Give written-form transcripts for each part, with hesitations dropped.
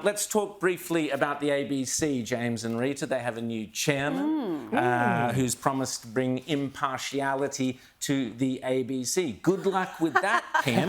Let's talk briefly about the ABC, James and Rita. They have a new chairman who's promised to bring impartiality to the ABC. Good luck with that, Kim.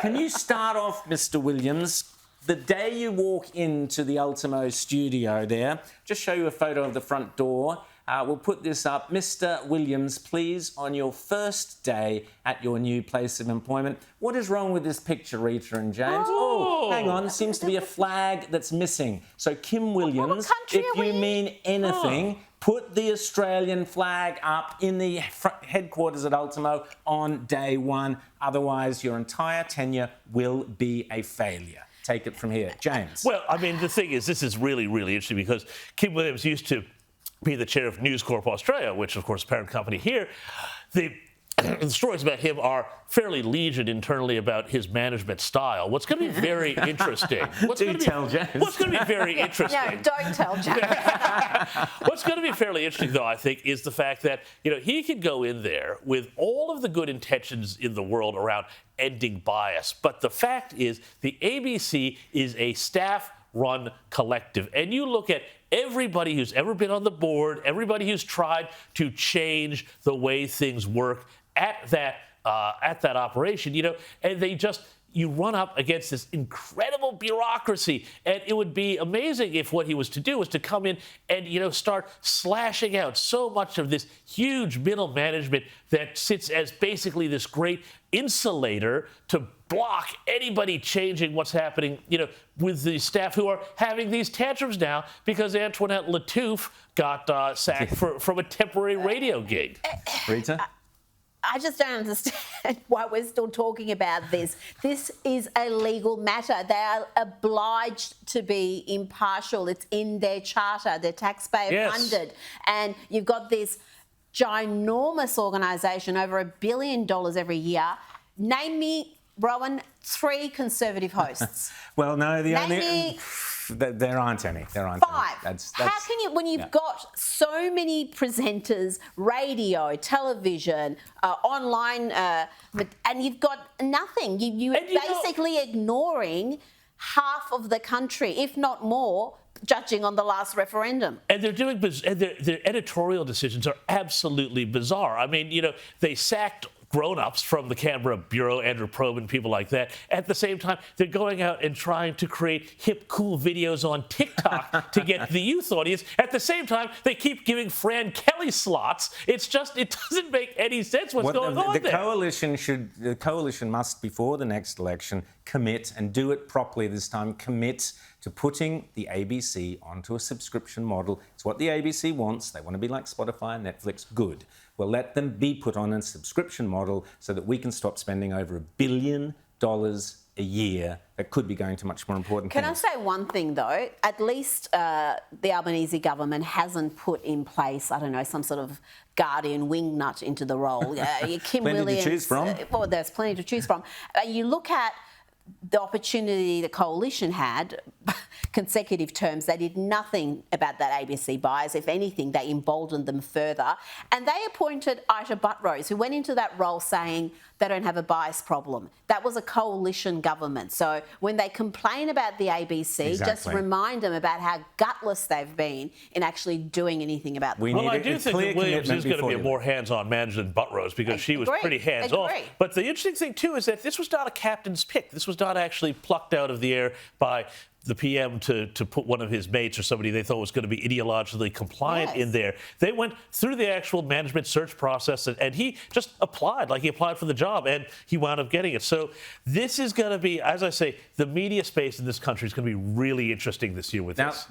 Can you start off, Mr. Williams? The day you walk into the Ultimo studio there, just show you a photo of the front door. We'll put this up. Mr. Williams, please, on your first day at your new place of employment. What is wrong with this picture, Rita and James? Oh, hang on. Seems to be a flag that's missing. So, Kim Williams, if you mean anything, put the Australian flag up in the headquarters at Ultimo on day one. Otherwise, your entire tenure will be a failure. Take it from here. James. Well, I mean, the thing is, this is really, really interesting because Kim Williams used to be the chair of News Corp Australia, which, of course, is a parent company here. The stories about him are fairly legion internally about his management style. What's going to be very interesting... What's going to be very interesting... No, don't tell James. What's going to be fairly interesting, though, I think, is the fact that, he could go in there with all of the good intentions in the world around ending bias. But the fact is the ABC is a staff-run collective. And you look at everybody who's ever been on the board, everybody who's tried to change the way things work at that operation, and you run up against this incredible bureaucracy. And it would be amazing if what he was to do was to come in and, start slashing out so much of this huge middle management that sits as basically this great insulator to block anybody changing what's happening, with the staff who are having these tantrums now because Antoinette Lattouf got sacked from a temporary radio gig. Rita? I just don't understand why we're still talking about this. This is a legal matter. They are obliged to be impartial. It's in their charter. They're taxpayer funded. And you've got this ginormous organisation, over $1 billion every year. Name me, Rowan, 3 Conservative hosts. Well, no, there aren't any. There aren't 5. Any. How can you, when you've got so many presenters, radio, television, online, and you've got nothing? You're basically ignoring half of the country, if not more, judging on the last referendum. And they're doing, and their editorial decisions are absolutely bizarre. I mean, they sacked grown-ups from the Canberra Bureau, Andrew Probe and people like that. At the same time, they're going out and trying to create hip, cool videos on TikTok to get the youth audience. At the same time, they keep giving Fran Kelly slots. It doesn't make any sense what's going on there. The coalition must, before the next election, commit, and do it properly this time, commit to putting the ABC onto a subscription model. It's what the ABC wants. They want to be like Spotify and Netflix. Good. Well, let them be put on a subscription model so that we can stop spending over $1 billion a year that could be going to much more important things. Can I say one thing, though? At least the Albanese government hasn't put in place, I don't know, some sort of guardian wingnut into the role. Kim Williams, to choose from. Well, there's plenty to choose from. You look at the opportunity the coalition had, consecutive terms, they did nothing about that ABC bias. If anything, they emboldened them further. And they appointed Ita Buttrose, who went into that role saying they don't have a bias problem. That was a coalition government. So when they complain about the ABC, just remind them about how gutless they've been in actually doing anything about them. Well, I do think that Williams is going to be a more hands-on manager than Buttrose because she was pretty hands-off. But the interesting thing, too, is that this was not a captain's pick. This was not actually plucked out of the air by the PM to put one of his mates or somebody they thought was going to be ideologically compliant in there. They went through the actual management search process and he just applied, like he applied for the job, and he wound up getting it. So this is going to be, as I say, the media space in this country is going to be really interesting this year with this.